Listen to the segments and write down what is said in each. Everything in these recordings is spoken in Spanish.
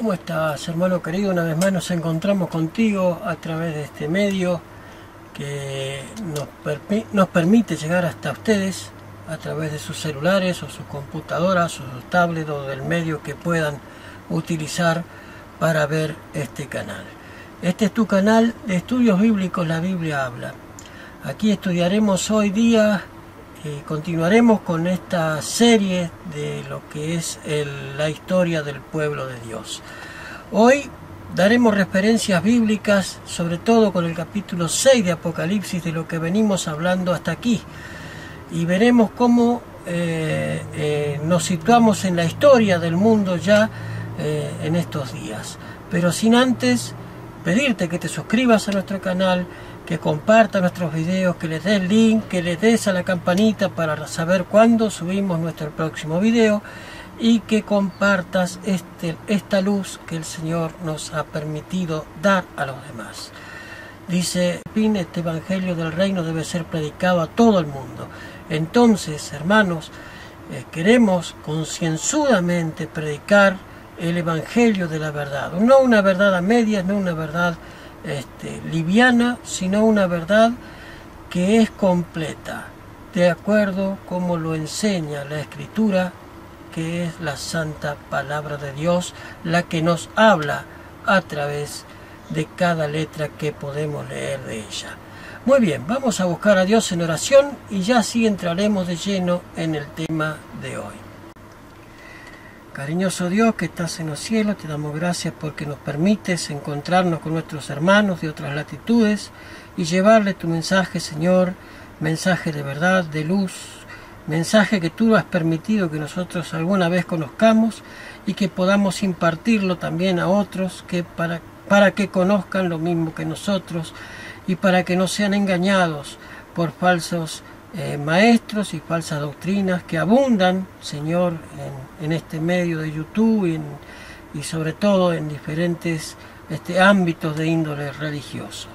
¿Cómo estás, hermano querido? Una vez más nos encontramos contigo a través de este medio que nos permite llegar hasta ustedes a través de sus celulares o sus computadoras o sus tablets o del medio que puedan utilizar para ver este canal. Este es tu canal de estudios bíblicos, la Biblia habla. Aquí estudiaremos hoy día, continuaremos con esta serie de lo que es la historia del pueblo de Dios. Hoy daremos referencias bíblicas, sobre todo con el capítulo 6 de Apocalipsis, de lo que venimos hablando hasta aquí. Y veremos cómo nos situamos en la historia del mundo ya en estos días. Pero sin antes pedirte que te suscribas a nuestro canal, que compartas nuestros videos, que les des el link, que les des a la campanita para saber cuándo subimos nuestro próximo video y que compartas esta luz que el Señor nos ha permitido dar a los demás. Dice, este evangelio del reino debe ser predicado a todo el mundo. Entonces, hermanos, queremos concienzudamente predicar el evangelio de la verdad, no una verdad a medias, no una verdad liviana, sino una verdad que es completa, de acuerdo como lo enseña la Escritura, que es la santa palabra de Dios, la que nos habla a través de cada letra que podemos leer de ella. Muy bien, vamos a buscar a Dios en oración y ya así entraremos de lleno en el tema de hoy. Cariñoso Dios que estás en los cielos, te damos gracias porque nos permites encontrarnos con nuestros hermanos de otras latitudes y llevarle tu mensaje, Señor, mensaje de verdad, de luz, mensaje que tú has permitido que nosotros alguna vez conozcamos y que podamos impartirlo también a otros que para que conozcan lo mismo que nosotros y para que no sean engañados por falsos maestros y falsas doctrinas que abundan, Señor, en este medio de YouTube y sobre todo en diferentes ámbitos de índole religioso.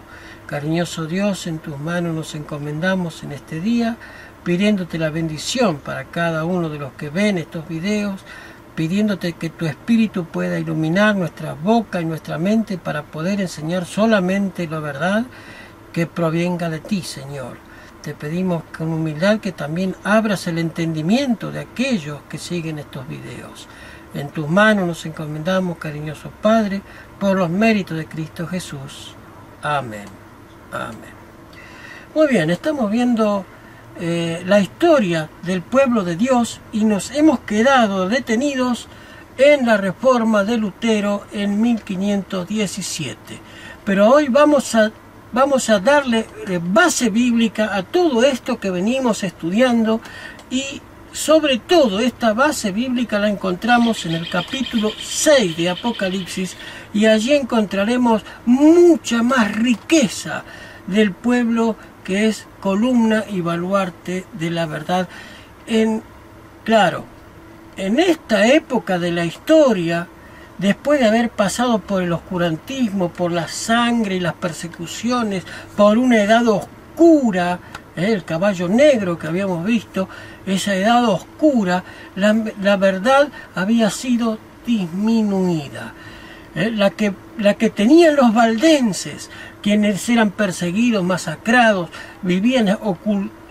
Cariñoso Dios, en tus manos nos encomendamos en este día, pidiéndote la bendición para cada uno de los que ven estos videos, pidiéndote que tu Espíritu pueda iluminar nuestra boca y nuestra mente para poder enseñar solamente la verdad que provenga de ti, Señor. Te pedimos con humildad que también abras el entendimiento de aquellos que siguen estos videos. En tus manos nos encomendamos, cariñoso Padre, por los méritos de Cristo Jesús. Amén. Amén. Muy bien, estamos viendo la historia del pueblo de Dios y nos hemos quedado detenidos en la reforma de Lutero en 1517. Pero hoy vamos a darle base bíblica a todo esto que venimos estudiando y sobre todo esta base bíblica la encontramos en el capítulo 6 de Apocalipsis y allí encontraremos mucha más riqueza del pueblo que es columna y baluarte de la verdad. Claro, en esta época de la historia, después de haber pasado por el oscurantismo, por la sangre y las persecuciones, por una edad oscura, el caballo negro que habíamos visto, esa edad oscura, la verdad había sido disminuida. La que tenían los valdenses, quienes eran perseguidos, masacrados, vivían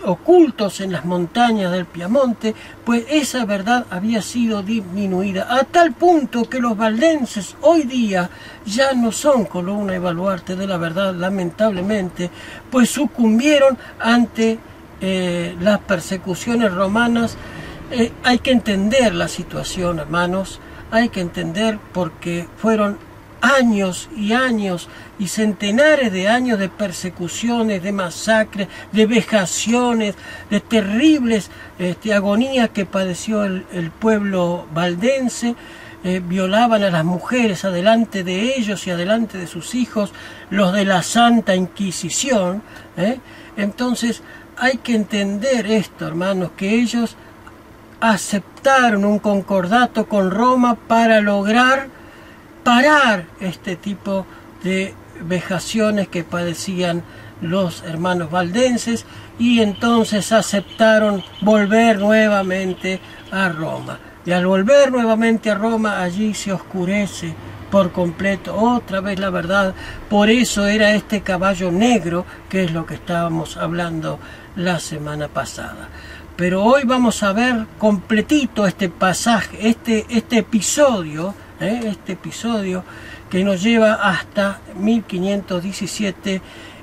ocultos en las montañas del Piamonte, pues esa verdad había sido disminuida a tal punto que los valdenses hoy día ya no son columna y baluarte de la verdad, lamentablemente, pues sucumbieron ante las persecuciones romanas. Hay que entender la situación, hermanos, hay que entender porque fueron años y años y centenares de años de persecuciones, de masacres, de vejaciones, de terribles agonías que padeció el pueblo valdense. Violaban a las mujeres adelante de ellos y adelante de sus hijos, los de la Santa Inquisición. Entonces hay que entender esto, hermanos, que ellos aceptaron un concordato con Roma para lograr parar este tipo de vejaciones que padecían los hermanos valdenses y entonces aceptaron volver nuevamente a Roma. Y al volver nuevamente a Roma, allí se oscurece por completo, otra vez la verdad. Por eso era este caballo negro, que es lo que estábamos hablando la semana pasada. Pero hoy vamos a ver completito este pasaje, este episodio que nos lleva hasta 1517,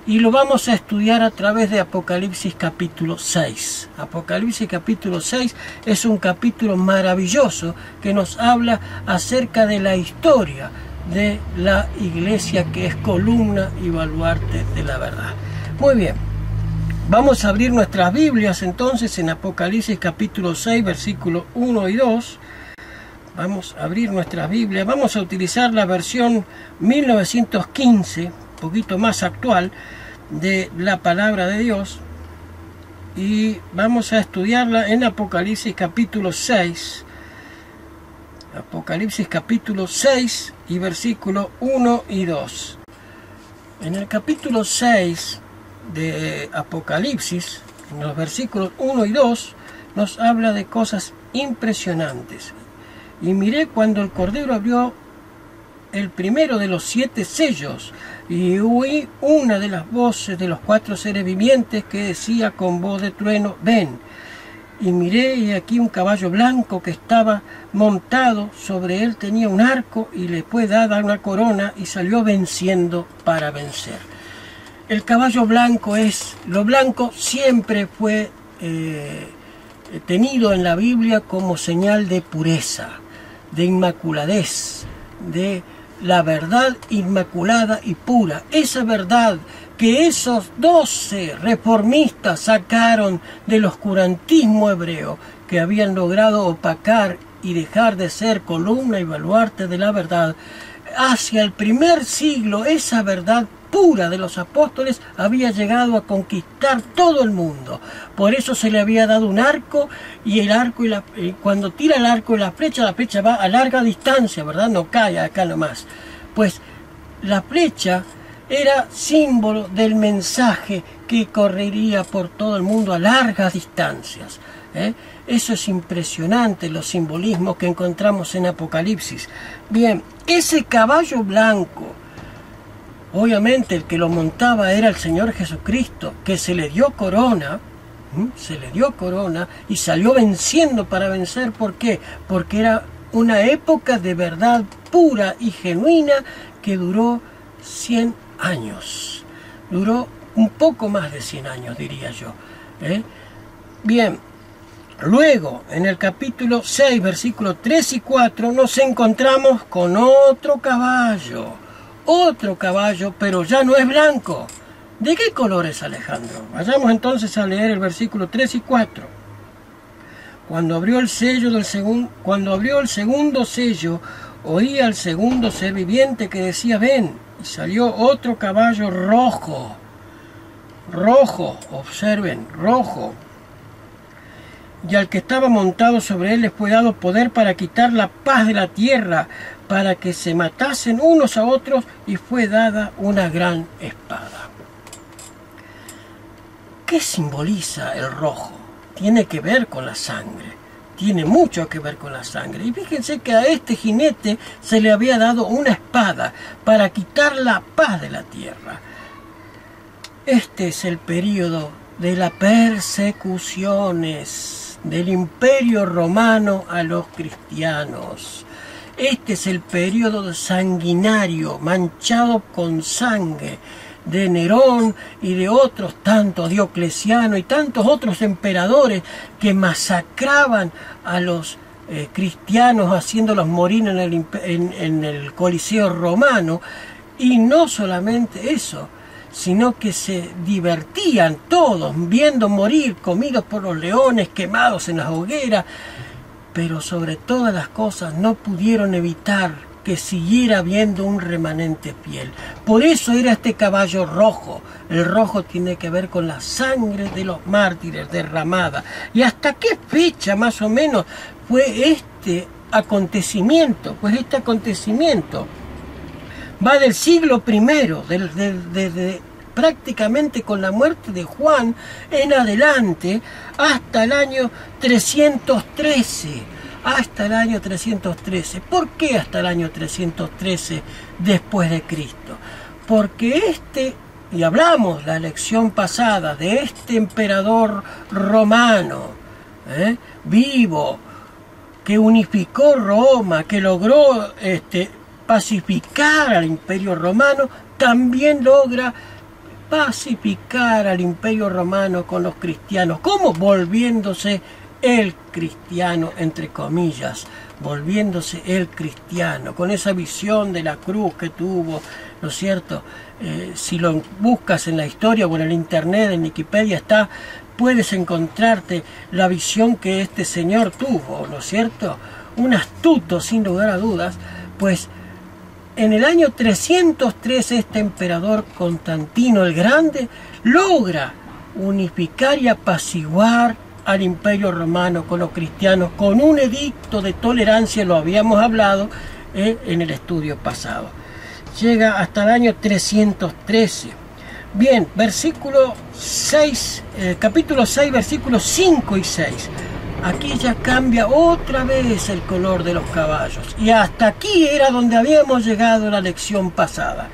y lo vamos a estudiar a través de Apocalipsis capítulo 6. Apocalipsis capítulo 6 es un capítulo maravilloso que nos habla acerca de la historia de la iglesia, que es columna y baluarte de la verdad. Muy bien, vamos a abrir nuestras Biblias entonces en Apocalipsis capítulo 6, versículos 1 y 2. Vamos a abrir nuestras Biblias, vamos a utilizar la versión 1915, un poquito más actual, de la palabra de Dios, y vamos a estudiarla en Apocalipsis capítulo 6, Apocalipsis capítulo 6 y versículos 1 y 2. En el capítulo 6 de Apocalipsis, en los versículos 1 y 2, nos habla de cosas impresionantes. Y miré cuando el Cordero abrió el primero de los 7 sellos, y oí una de las voces de los 4 seres vivientes que decía con voz de trueno: ven. Y miré, y aquí un caballo blanco que estaba montado, sobre él tenía un arco, y le fue dada una corona, y salió venciendo para vencer. El caballo blanco lo blanco siempre fue tenido en la Biblia como señal de pureza, de inmaculadez, de la verdad inmaculada y pura. Esa verdad que esos 12 reformistas sacaron del oscurantismo hebreo, que habían logrado opacar y dejar de ser columna y baluarte de la verdad, hacia el primer siglo, esa verdad pura de los apóstoles había llegado a conquistar todo el mundo. Por eso se le había dado un arco, y el arco cuando tira el arco y la flecha va a larga distancia, ¿verdad? No cae acá nomás. Pues la flecha era símbolo del mensaje que correría por todo el mundo a largas distancias. Eso es impresionante, los simbolismos que encontramos en Apocalipsis. Bien, ese caballo blanco, obviamente el que lo montaba era el Señor Jesucristo, que se le dio corona, y salió venciendo para vencer. ¿Por qué? Porque era una época de verdad pura y genuina que duró 100 años. Duró un poco más de 100 años, diría yo. Bien, luego en el capítulo 6, versículos 3 y 4, nos encontramos con otro caballo, pero ya no es blanco. ¿De qué color es, Alejandro? Vayamos entonces a leer el versículo 3 y 4. Cuando abrió el segundo sello, oí al segundo ser viviente que decía: ven. Y salió otro caballo rojo, observen, rojo. Y al que estaba montado sobre él le fue dado poder para quitar la paz de la tierra, para que se matasen unos a otros, y fue dada una gran espada. ¿Qué simboliza el rojo? Tiene que ver con la sangre. Tiene mucho que ver con la sangre. Y fíjense que a este jinete se le había dado una espada para quitar la paz de la tierra. Este es el periodo de las persecuciones del Imperio Romano a los cristianos. Este es el periodo sanguinario, manchado con sangre, de Nerón y de otros tantos, Diocleciano y tantos otros emperadores que masacraban a los cristianos, haciéndolos morir en el Coliseo romano. Y no solamente eso, sino que se divertían todos viendo morir, comidos por los leones, quemados en las hogueras. Pero sobre todas las cosas no pudieron evitar que siguiera habiendo un remanente fiel. Por eso era este caballo rojo. El rojo tiene que ver con la sangre de los mártires derramada. ¿Y hasta qué fecha más o menos fue este acontecimiento? Pues este acontecimiento va del siglo I, desde prácticamente con la muerte de Juan en adelante, hasta el año 313. hasta el año 313. ¿Por qué hasta el año 313 después de Cristo? Porque y hablamos la lección pasada de este emperador romano, vivo, que unificó Roma, que logró pacificar al Imperio Romano, también logra pacificar al Imperio Romano con los cristianos. ¿Cómo? Volviéndose el cristiano, entre comillas, volviéndose el cristiano, con esa visión de la cruz que tuvo, ¿no es cierto? Si lo buscas en la historia o en el internet, en Wikipedia está, puedes encontrarte la visión que este señor tuvo, ¿no es cierto? Un astuto, sin lugar a dudas, pues en el año 303 este emperador Constantino el Grande logra unificar y apaciguar al Imperio Romano con los cristianos con un edicto de tolerancia, lo habíamos hablado en el estudio pasado. Llega hasta el año 313. Bien, versículo 6, capítulo 6, versículos 5 y 6. Aquí ya cambia otra vez el color de los caballos. Y hasta aquí era donde habíamos llegado la lección pasada.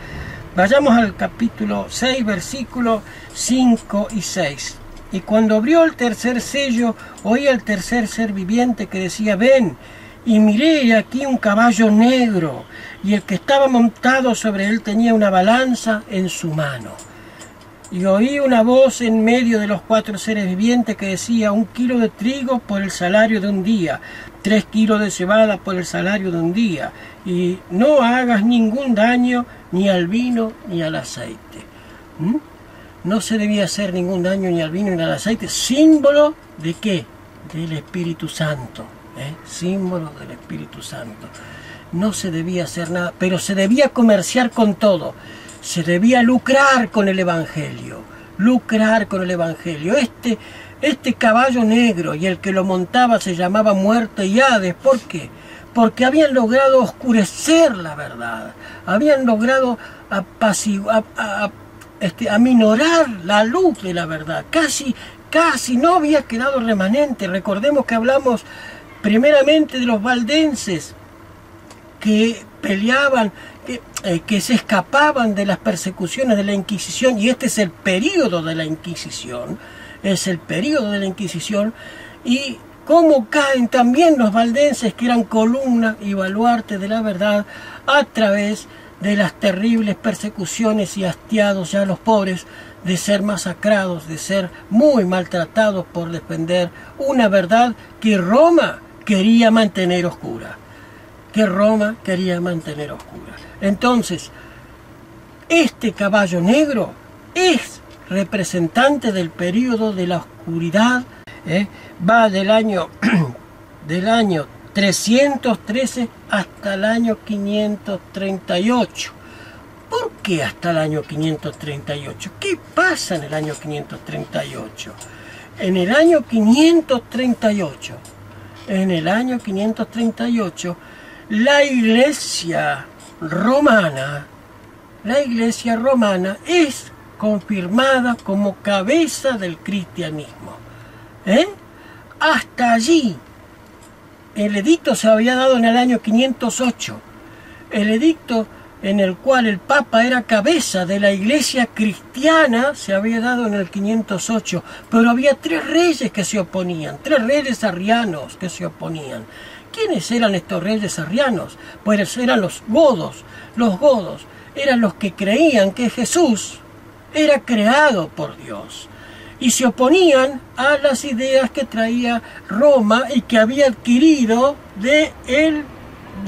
Vayamos al capítulo 6, versículos 5 y 6. Y cuando abrió el tercer sello, oí al tercer ser viviente que decía: ven. Y miré aquí un caballo negro, y el que estaba montado sobre él tenía una balanza en su mano. Y oí una voz en medio de los 4 seres vivientes que decía: 1 kilo de trigo por el salario de un día, 3 kilos de cebada por el salario de un día, y no hagas ningún daño ni al vino ni al aceite. No se debía hacer ningún daño ni al vino ni al aceite, símbolo de ¿qué? Del Espíritu Santo, símbolo del Espíritu Santo. No se debía hacer nada, pero se debía comerciar con todo. Se debía lucrar con el Evangelio, lucrar con el Evangelio. Este caballo negro y el que lo montaba se llamaba Muerte y Hades. ¿Por qué? Porque habían logrado oscurecer la verdad, habían logrado aminorar la luz de la verdad. Casi no había quedado remanente. Recordemos que hablamos primeramente de los valdenses que peleaban, que se escapaban de las persecuciones de la Inquisición, y este es el período de la Inquisición, y cómo caen también los valdenses, que eran columna y baluarte de la verdad, a través de las terribles persecuciones y hastiados ya los pobres de ser masacrados, de ser muy maltratados por defender una verdad que Roma quería mantener oscura. Entonces, este caballo negro es representante del período de la oscuridad, va del año 313 hasta el año 538. ¿Por qué hasta el año 538? ¿Qué pasa en el año 538? En el año 538, la Iglesia romana es confirmada como cabeza del cristianismo. Hasta allí, el edicto se había dado en el año 508. El edicto en el cual el Papa era cabeza de la Iglesia cristiana se había dado en el 508, pero había 3 reyes que se oponían, 3 reyes arrianos que se oponían. ¿Quiénes eran estos reyes arrianos? Pues eran los godos. Los godos eran los que creían que Jesús era creado por Dios y se oponían a las ideas que traía Roma y que había adquirido de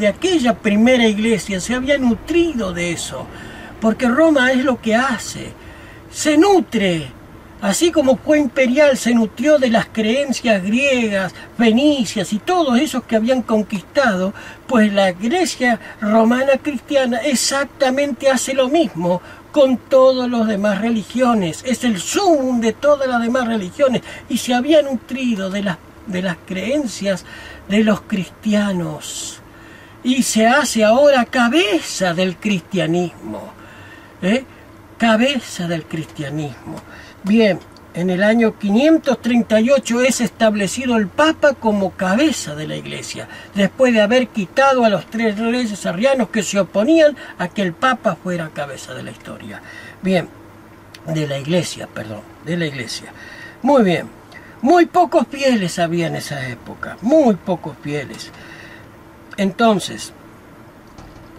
aquella primera iglesia. Se había nutrido de eso, porque Roma es lo que hace, se nutre. Así como fue imperial, se nutrió de las creencias griegas, fenicias y todos esos que habían conquistado, pues la Iglesia romana cristiana exactamente hace lo mismo con todas las demás religiones. Es el sumum de todas las demás religiones y se había nutrido de las creencias de los cristianos. Y se hace ahora cabeza del cristianismo. Cabeza del cristianismo. Bien, en el año 538 es establecido el Papa como cabeza de la Iglesia, después de haber quitado a los 3 reyes arrianos que se oponían a que el Papa fuera cabeza de la historia. Bien, de la Iglesia, perdón, de la Iglesia. Muy bien, muy pocos fieles había en esa época, muy pocos fieles. Entonces,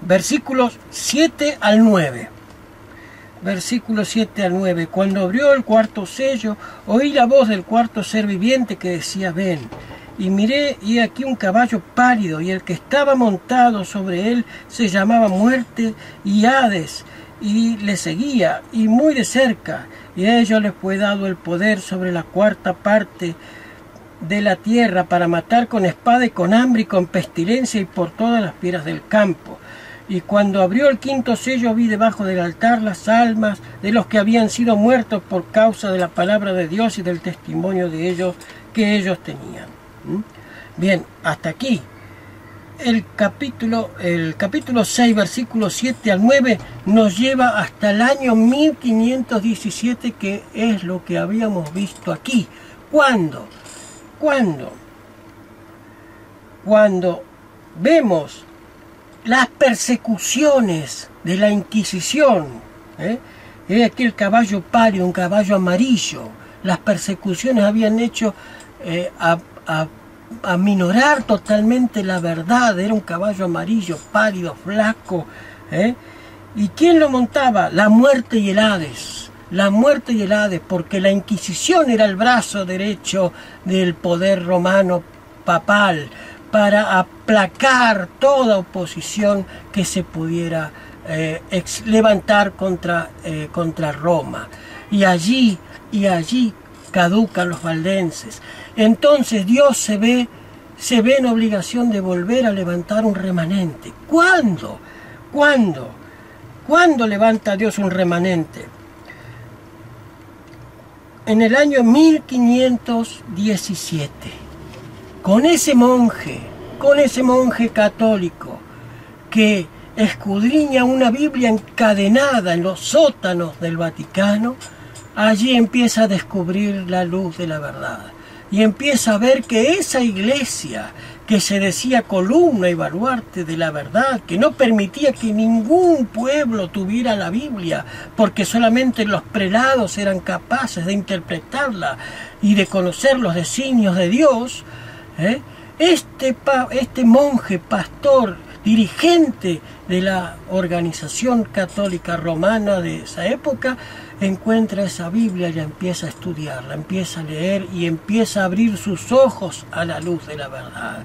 versículos 7 al 9. Versículos 7 al 9. Cuando abrió el cuarto sello, oí la voz del cuarto ser viviente que decía: ven. Y miré, y aquí un caballo pálido, y el que estaba montado sobre él se llamaba Muerte y Hades, y le seguía, y muy de cerca, y a ellos les fue dado el poder sobre la cuarta parte de la tierra para matar con espada y con hambre y con pestilencia y por todas las fieras del campo. Y cuando abrió el quinto sello vi debajo del altar las almas de los que habían sido muertos por causa de la palabra de Dios y del testimonio de ellos que ellos tenían. Bien, hasta aquí. El capítulo 6, versículos 7 al 9, nos lleva hasta el año 1517, que es lo que habíamos visto aquí. ¿Cuándo? Cuando vemos las persecuciones de la Inquisición, aquí el caballo pálido, un caballo amarillo. Las persecuciones habían hecho aminorar totalmente la verdad. Era un caballo amarillo, pálido, flaco. ¿Y quién lo montaba? La muerte y el Hades. La muerte y el Hades, porque la Inquisición era el brazo derecho del poder romano papal, para aplacar toda oposición que se pudiera levantar contra Roma. Y allí caducan los valdenses. Entonces Dios se ve en obligación de volver a levantar un remanente. ¿Cuándo? ¿Cuándo levanta Dios un remanente? En el año 1517. Con ese monje católico que escudriña una Biblia encadenada en los sótanos del Vaticano, allí empieza a descubrir la luz de la verdad. Y empieza a ver que esa iglesia que se decía columna y baluarte de la verdad, que no permitía que ningún pueblo tuviera la Biblia, porque solamente los prelados eran capaces de interpretarla y de conocer los designios de Dios, este monje, pastor, dirigente de la organización católica romana de esa época, encuentra esa Biblia y la empieza a estudiar, la empieza a leer y empieza a abrir sus ojos a la luz de la verdad.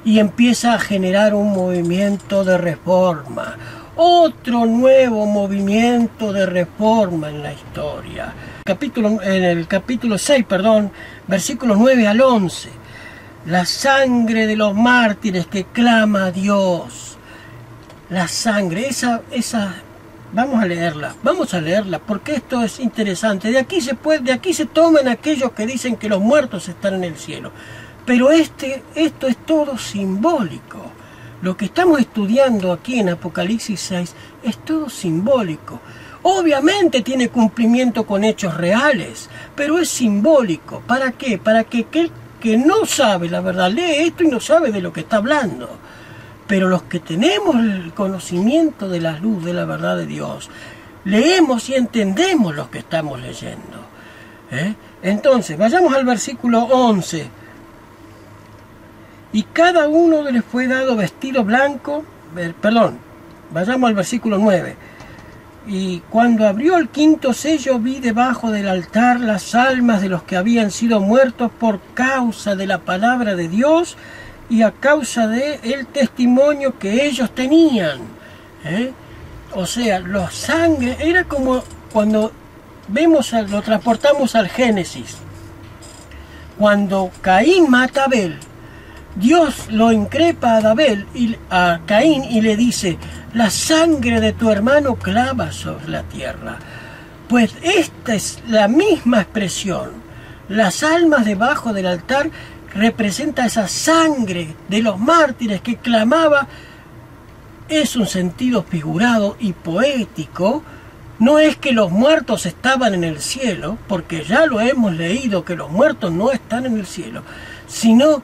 Y empieza a generar un movimiento de reforma, otro nuevo movimiento de reforma en la historia. En el capítulo 6, versículos 9 al 11. La sangre de los mártires que clama a Dios. La sangre, esa vamos a leerla porque esto es interesante. De aquí se toman aquellos que dicen que los muertos están en el cielo. Pero esto es todo simbólico. Lo que estamos estudiando aquí en Apocalipsis 6 es todo simbólico. Obviamente tiene cumplimiento con hechos reales, pero es simbólico. ¿Para qué? Para que aquel que no sabe la verdad lee esto y no sabe de lo que está hablando. Pero los que tenemos el conocimiento de la luz de la verdad de Dios, leemos y entendemos lo que estamos leyendo. Entonces, vayamos al versículo 11. Y cada uno les fue dado vestido blanco. Vayamos al versículo 9. Y cuando abrió el quinto sello vi debajo del altar las almas de los que habían sido muertos por causa de la palabra de Dios y a causa del testimonio que ellos tenían. O sea, los sangre, era como cuando lo transportamos al Génesis. Cuando Caín mata a Abel, Dios lo increpa a Caín y le dice: la sangre de tu hermano clava sobre la tierra. Pues esta es la misma expresión. Las almas debajo del altar representa esa sangre de los mártires que clamaba. Es un sentido figurado y poético no es que los muertos estaban en el cielo, porque ya lo hemos leído que los muertos no están en el cielo, sino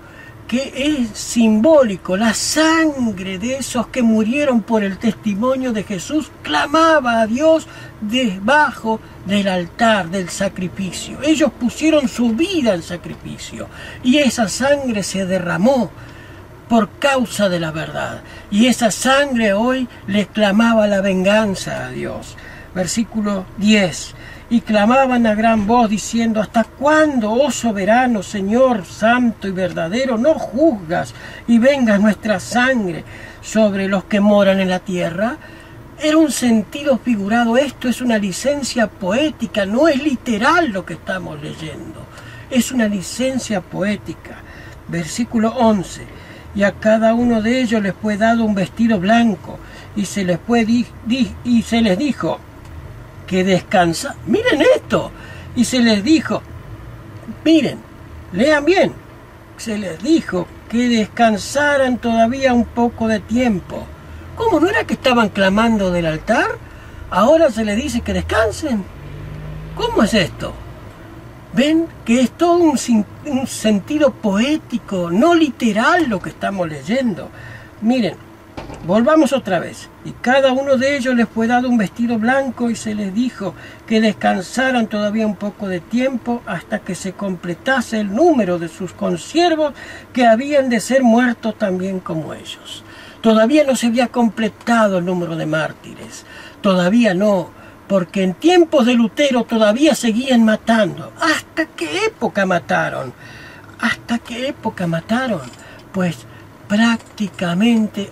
que es simbólico. La sangre de esos que murieron por el testimonio de Jesús clamaba a Dios debajo del altar del sacrificio. Ellos pusieron su vida en sacrificio y esa sangre se derramó por causa de la verdad. Y esa sangre hoy le clamaba la venganza a Dios. Versículo 10. Y clamaban a gran voz diciendo: ¿hasta cuándo, oh soberano, Señor santo y verdadero, no juzgas y vengas nuestra sangre sobre los que moran en la tierra? Era un sentido figurado. Esto es una licencia poética, no es literal lo que estamos leyendo. Es una licencia poética. Versículo 11. Y a cada uno de ellos les fue dado un vestido blanco y se les dijo que descansa. Miren esto. Y se les dijo, miren, lean bien. Se les dijo que descansaran todavía un poco de tiempo. ¿Cómo no era que estaban clamando del altar? Ahora se les dice que descansen. ¿Cómo es esto? Ven que es todo un sentido poético, no literal lo que estamos leyendo. Miren, volvamos otra vez. Y cada uno de ellos les fue dado un vestido blanco y se les dijo que descansaran todavía un poco de tiempo hasta que se completase el número de sus consiervos que habían de ser muertos también como ellos. Todavía no se había completado el número de mártires. Todavía no. Porque en tiempos de Lutero todavía seguían matando. ¿Hasta qué época mataron? ¿Hasta qué época mataron? Pues prácticamente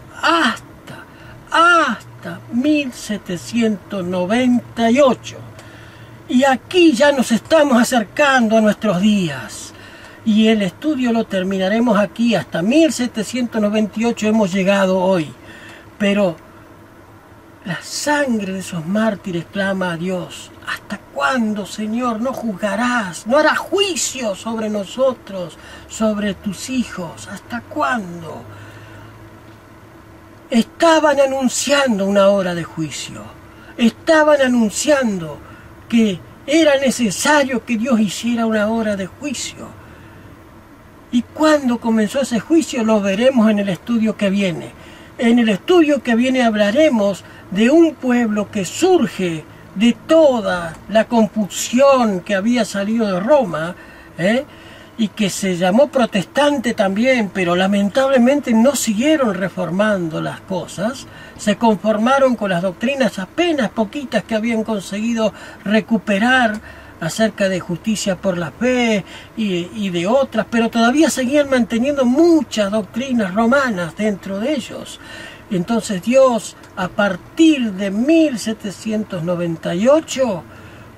hasta 1798. Y aquí ya nos estamos acercando a nuestros días. Y el estudio lo terminaremos aquí. Hasta 1798 hemos llegado hoy. Pero la sangre de esos mártires clama a Dios. ¿Hasta cuándo, Señor, no juzgarás? ¿No harás juicio sobre nosotros, sobre tus hijos? ¿Hasta cuándo? Estaban anunciando una hora de juicio. Estaban anunciando que era necesario que Dios hiciera una hora de juicio. ¿Y cuándo comenzó ese juicio? Lo veremos en el estudio que viene. En el estudio que viene hablaremos de un pueblo que surge de toda la confusión que había salido de Roma, y que se llamó protestante también, pero lamentablemente no siguieron reformando las cosas, se conformaron con las doctrinas apenas poquitas que habían conseguido recuperar acerca de justicia por la fe y de otras, pero todavía seguían manteniendo muchas doctrinas romanas dentro de ellos. Entonces Dios, a partir de 1798,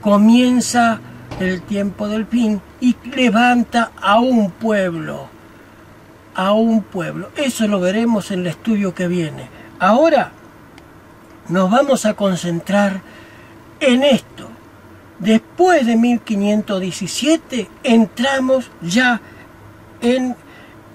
comienza el tiempo del fin y levanta a un pueblo. Eso lo veremos en el estudio que viene. Ahora nos vamos a concentrar en esto. Después de 1517 entramos ya en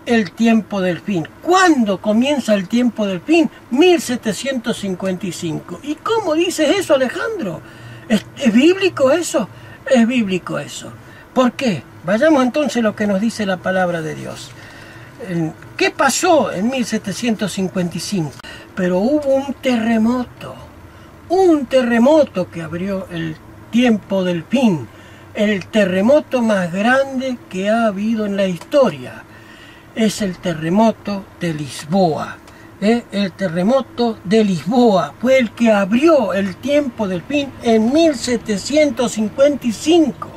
el tiempo del fin. ¿Cuándo comienza el tiempo del fin? 1755. ¿Y cómo dices eso, Alejandro? ¿Es bíblico eso? Es bíblico eso. ¿Por qué? Vayamos entonces a lo que nos dice la palabra de Dios. ¿Qué pasó en 1755? Pero hubo un terremoto que abrió el tiempo del fin, el terremoto más grande que ha habido en la historia. Es el terremoto de Lisboa. El terremoto de Lisboa fue el que abrió el tiempo del fin en 1755.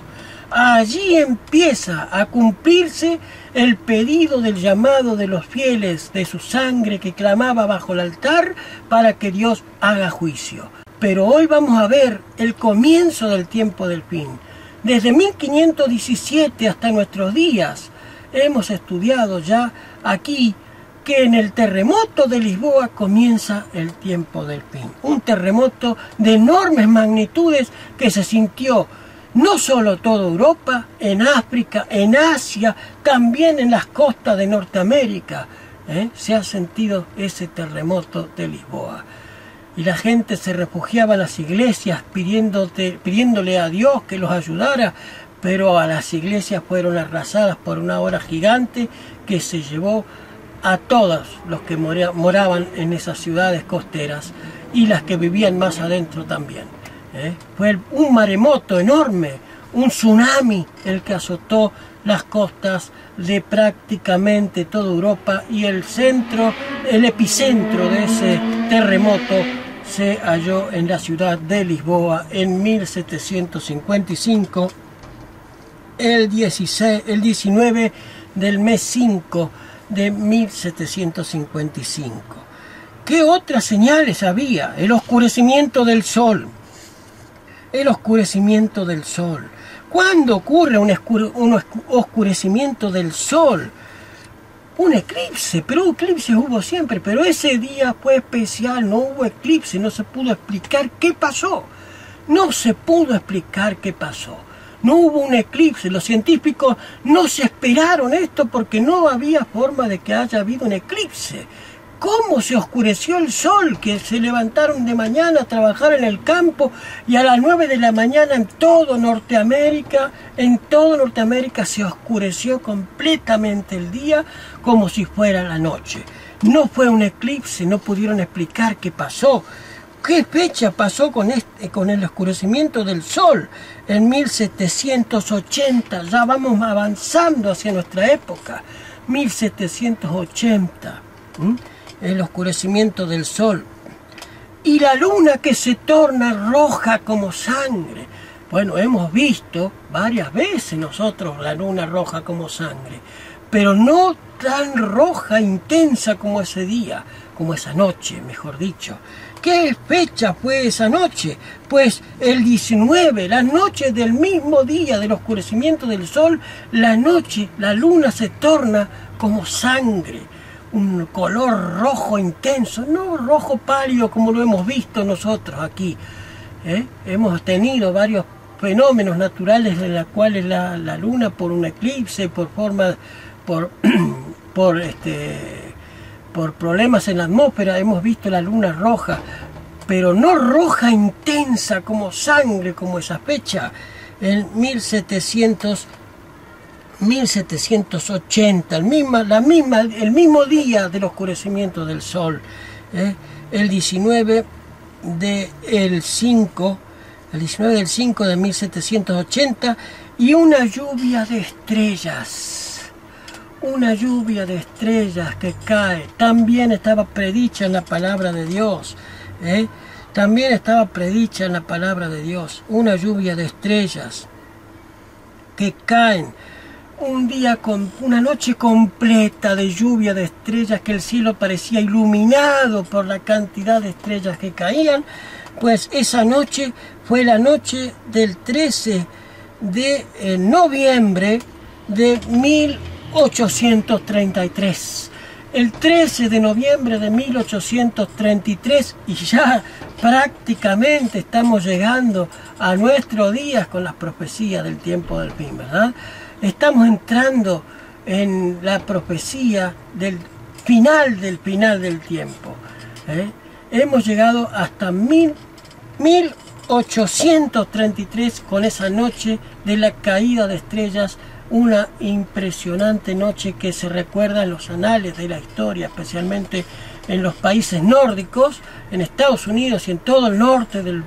Allí empieza a cumplirse el pedido del llamado de los fieles de su sangre que clamaba bajo el altar para que Dios haga juicio. Pero hoy vamos a ver el comienzo del tiempo del fin. Desde 1517 hasta nuestros días hemos estudiado ya aquí que en el terremoto de Lisboa comienza el tiempo del fin. Un terremoto de enormes magnitudes que se sintió no solo toda Europa, en África, en Asia, también en las costas de Norteamérica. Se ha sentido ese terremoto de Lisboa. y la gente se refugiaba en las iglesias pidiéndole a Dios que los ayudara, pero a las iglesias fueron arrasadas por una ola gigante que se llevó a todos los que moraban en esas ciudades costeras y las que vivían más adentro también. Fue un maremoto enorme, un tsunami el que azotó las costas de prácticamente toda Europa, y el epicentro de ese terremoto se halló en la ciudad de Lisboa en 1755, el 19 del mes 5 de 1755. ¿Qué otras señales había? El oscurecimiento del sol. El oscurecimiento del sol. ¿Cuándo ocurre un oscurecimiento del sol? Un eclipse, pero eclipses hubo siempre, pero ese día fue especial, no hubo eclipse, no se pudo explicar qué pasó. No se pudo explicar qué pasó. No hubo un eclipse, los científicos no se esperaron esto porque no había forma de que haya habido un eclipse. ¿Cómo se oscureció el sol? Que se levantaron de mañana a trabajar en el campo y a las 9 de la mañana en todo Norteamérica se oscureció completamente el día como si fuera la noche. No fue un eclipse, no pudieron explicar qué pasó. ¿Qué fecha pasó con el oscurecimiento del sol? En 1780, ya vamos avanzando hacia nuestra época. 1780. El oscurecimiento del sol, y la luna que se torna roja como sangre. Bueno, hemos visto varias veces nosotros la luna roja como sangre, pero no tan roja, intensa como ese día, como esa noche, mejor dicho. ¿Qué fecha fue esa noche? Pues el 19, la noche del mismo día del oscurecimiento del sol, la luna se torna como sangre. Un color rojo intenso, no rojo pálido como lo hemos visto nosotros aquí. Hemos tenido varios fenómenos naturales en los cuales la luna, por un eclipse, por problemas en la atmósfera, hemos visto la luna roja, pero no roja intensa como sangre, como esa fecha. En 1780, el mismo día del oscurecimiento del sol, el 19 del 5 de 1780, y una lluvia de estrellas que cae. También estaba predicha en la palabra de Dios, una lluvia de estrellas que caen. Una noche completa de lluvia de estrellas, que el cielo parecía iluminado por la cantidad de estrellas que caían. Pues esa noche fue la noche del 13 de noviembre de 1833. El 13 de noviembre de 1833, y ya prácticamente estamos llegando a nuestros días con las profecías del tiempo del fin, ¿verdad? Estamos entrando en la profecía del final del tiempo. Hemos llegado hasta 1833 con esa noche de la caída de estrellas, una impresionante noche que se recuerda en los anales de la historia, especialmente en los países nórdicos, en Estados Unidos y en todo el norte del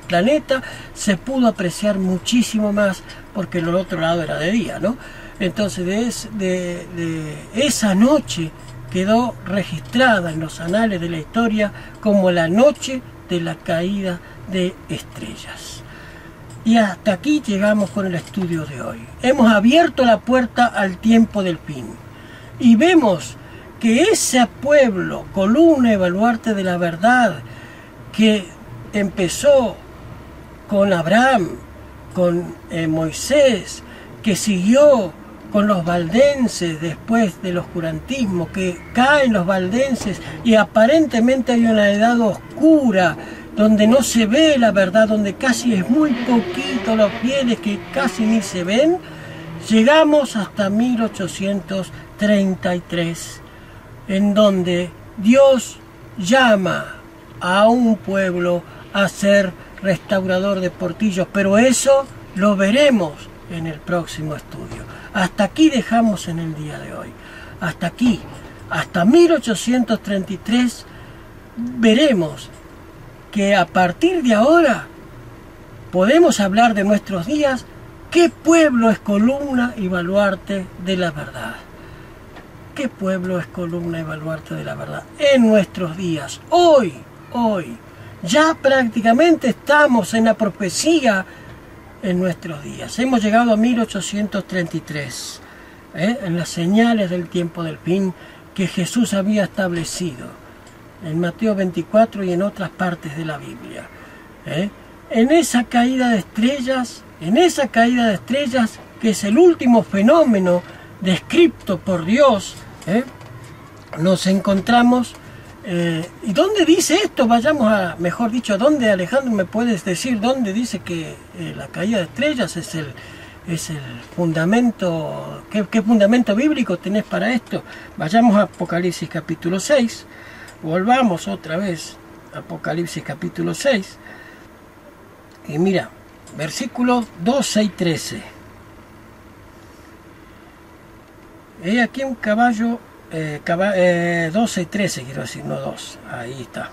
planeta. Se pudo apreciar muchísimo más porque el otro lado era de día, ¿no? Entonces de esa noche quedó registrada en los anales de la historia como la noche de la caída de estrellas. Y hasta aquí llegamos con el estudio de hoy. Hemos abierto la puerta al tiempo del fin y vemos que ese pueblo, columna y baluarte de la verdad, que empezó con Abraham, con Moisés, que siguió con los valdenses después del oscurantismo, que caen los valdenses y aparentemente hay una edad oscura donde no se ve la verdad, donde casi es muy poquito los fieles que casi ni se ven. Llegamos hasta 1833, en donde Dios llama a un pueblo a ser restaurador de portillos, pero eso lo veremos en el próximo estudio. Hasta aquí dejamos en el día de hoy. Hasta aquí, hasta 1833, veremos que a partir de ahora podemos hablar de nuestros días. ¿Qué pueblo es columna y baluarte de la verdad? ¿Qué pueblo es columna y baluarte de la verdad? En nuestros días, hoy, ya prácticamente estamos en la profecía en nuestros días. Hemos llegado a 1833, en las señales del tiempo del fin que Jesús había establecido en Mateo 24 y en otras partes de la Biblia. En esa caída de estrellas, que es el último fenómeno descrito por Dios, nos encontramos. ¿Y dónde dice esto? Vayamos a, mejor dicho, ¿a dónde, Alejandro, me puedes decir dónde dice que la caída de estrellas es el fundamento? ¿Qué fundamento bíblico tenés para esto? Vayamos a Apocalipsis capítulo 6, volvamos otra vez a Apocalipsis capítulo 6, y mira, versículos 12 y 13. He aquí un caballo, 12 y 13 quiero decir, no 2, ahí está.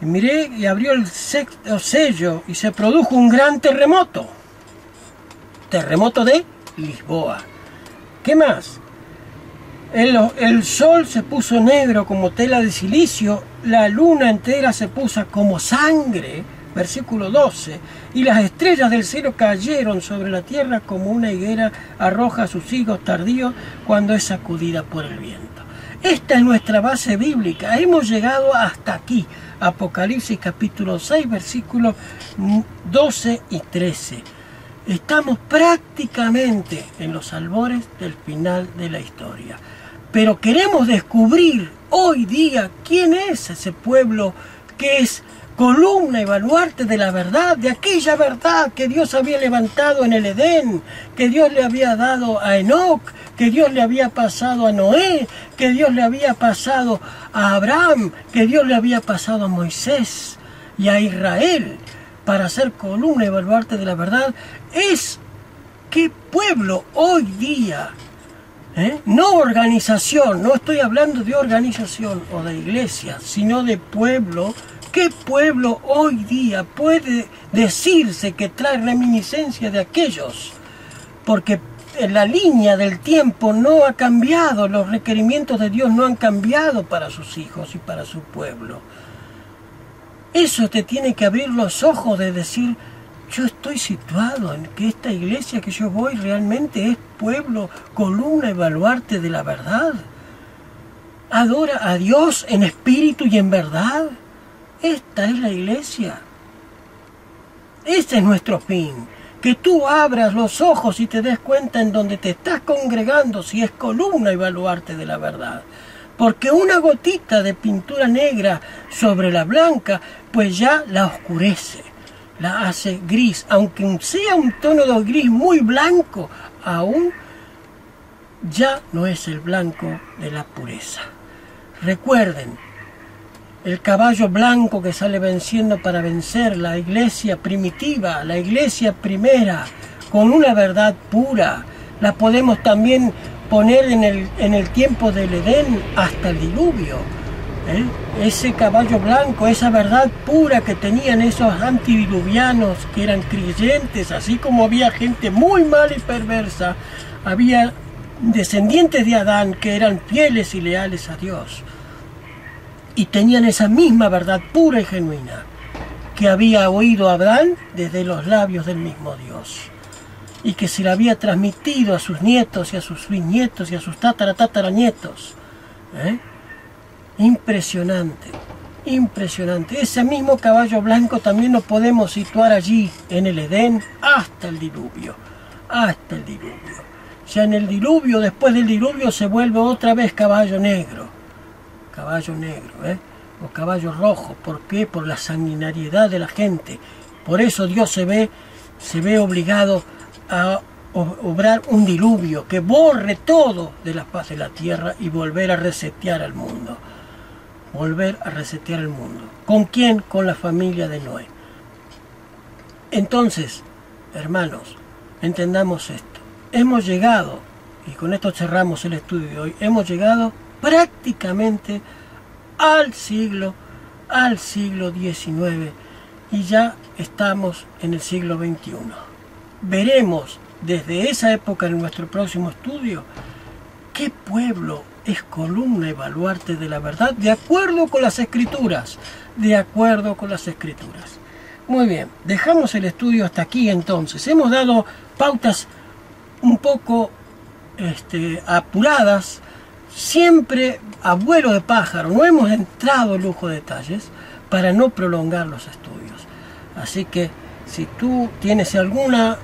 Y miré y abrió el sexto sello y se produjo un gran terremoto. Terremoto de Lisboa. ¿Qué más? El sol se puso negro como tela de silicio, la luna entera se puso como sangre, versículo 12, y las estrellas del cielo cayeron sobre la tierra como una higuera arroja sus higos tardíos cuando es sacudida por el viento. Esta es nuestra base bíblica. Hemos llegado hasta aquí. Apocalipsis capítulo 6, versículos 12 y 13. Estamos prácticamente en los albores del final de la historia. Pero queremos descubrir hoy día quién es ese pueblo que es columna y baluarte de la verdad, de aquella verdad que Dios había levantado en el Edén, que Dios le había dado a Enoc, que Dios le había pasado a Noé, que Dios le había pasado a Abraham, que Dios le había pasado a Moisés y a Israel, para ser columna y baluarte de la verdad. Es qué pueblo hoy día, no organización, no estoy hablando de organización o de iglesia, sino de pueblo. ¿Qué pueblo hoy día puede decirse que trae reminiscencia de aquellos? Porque la línea del tiempo no ha cambiado, los requerimientos de Dios no han cambiado para sus hijos y para su pueblo. Eso te tiene que abrir los ojos de decir, yo estoy situado en que esta iglesia que yo voy realmente es pueblo, columna y baluarte de la verdad. Adora a Dios en espíritu y en verdad. Esta es la iglesia. Ese es nuestro fin. Que tú abras los ojos y te des cuenta en donde te estás congregando si es columna y baluarte de la verdad. Porque una gotita de pintura negra sobre la blanca, pues ya la oscurece, la hace gris. Aunque sea un tono de gris muy blanco, aún ya no es el blanco de la pureza. Recuerden, el caballo blanco que sale venciendo para vencer, la iglesia primitiva, la iglesia primera, con una verdad pura, la podemos también poner en el tiempo del Edén hasta el diluvio. Ese caballo blanco, esa verdad pura que tenían esos antidiluvianos que eran creyentes, así como había gente muy mala y perversa, había descendientes de Adán que eran fieles y leales a Dios. Y tenían esa misma verdad pura y genuina que había oído Abraham desde los labios del mismo Dios. Y que se la había transmitido a sus nietos y a sus bisnietos y a sus tataranietos. Impresionante, impresionante. Ese mismo caballo blanco también lo podemos situar allí en el Edén hasta el diluvio. Hasta el diluvio. Ya en el diluvio, después del diluvio, se vuelve otra vez caballo negro. Caballo negro, o caballo rojo. ¿Por qué? Por la sanguinariedad de la gente. Por eso Dios se ve obligado a obrar un diluvio que borre todo de la faz de la tierra y volver a resetear al mundo. volver a resetear el mundo. ¿Con quién? Con la familia de Noé. Entonces, hermanos, entendamos esto. Hemos llegado, y con esto cerramos el estudio de hoy, hemos llegado prácticamente al siglo XIX y ya estamos en el siglo XXI. Veremos desde esa época en nuestro próximo estudio qué pueblo es columna y baluarte de la verdad de acuerdo con las Escrituras, de acuerdo con las Escrituras. Muy bien, dejamos el estudio hasta aquí entonces. Hemos dado pautas un poco apuradas, siempre a vuelo de pájaro. No hemos entrado en lujo de detalles para no prolongar los estudios. Así que si tú tienes alguna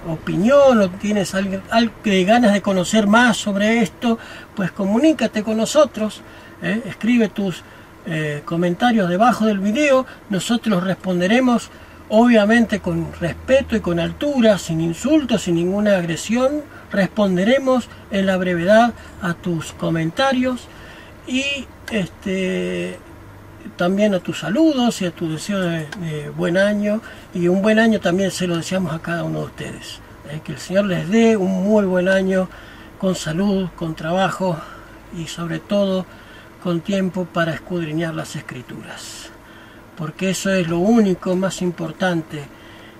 opinión o tienes ganas de conocer más sobre esto, pues comunícate con nosotros, escribe tus comentarios debajo del video. Nosotros responderemos obviamente con respeto y con altura, sin insultos, sin ninguna agresión. Responderemos en la brevedad a tus comentarios y también a tus saludos y a tu deseo de buen año, y un buen año también se lo deseamos a cada uno de ustedes. Que el Señor les dé un muy buen año, con salud, con trabajo y sobre todo con tiempo para escudriñar las Escrituras, porque eso es lo único más importante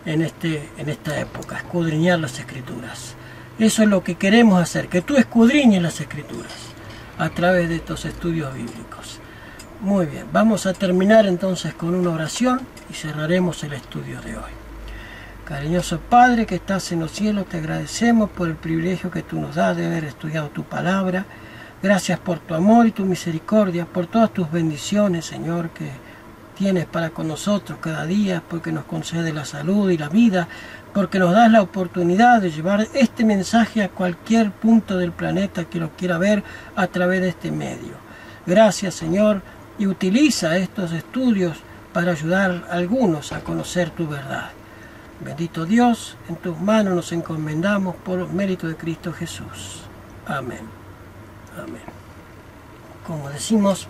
en esta época, escudriñar las Escrituras. Eso es lo que queremos hacer, que tú escudriñes las Escrituras a través de estos estudios bíblicos. Muy bien, vamos a terminar entonces con una oración y cerraremos el estudio de hoy. Cariñoso Padre que estás en los cielos, te agradecemos por el privilegio que tú nos das de haber estudiado tu palabra. Gracias por tu amor y tu misericordia, por todas tus bendiciones, Señor, que tienes para con nosotros cada día, porque nos concede la salud y la vida, porque nos das la oportunidad de llevar este mensaje a cualquier punto del planeta que lo quiera ver a través de este medio. Gracias, Señor, y utiliza estos estudios para ayudar a algunos a conocer tu verdad. Bendito Dios, en tus manos nos encomendamos por los méritos de Cristo Jesús. Amén. Amén. Como decimos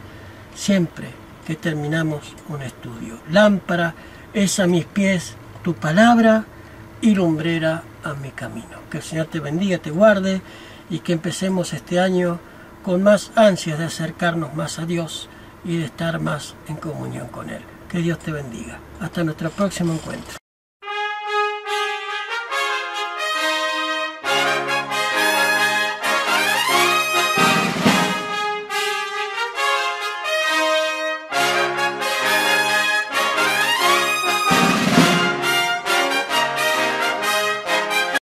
siempre que terminamos un estudio, lámpara es a mis pies tu palabra y lumbrera a mi camino. Que el Señor te bendiga, te guarde y que empecemos este año con más ansias de acercarnos más a Dios y de estar más en comunión con Él. Que Dios te bendiga. Hasta nuestro próximo encuentro.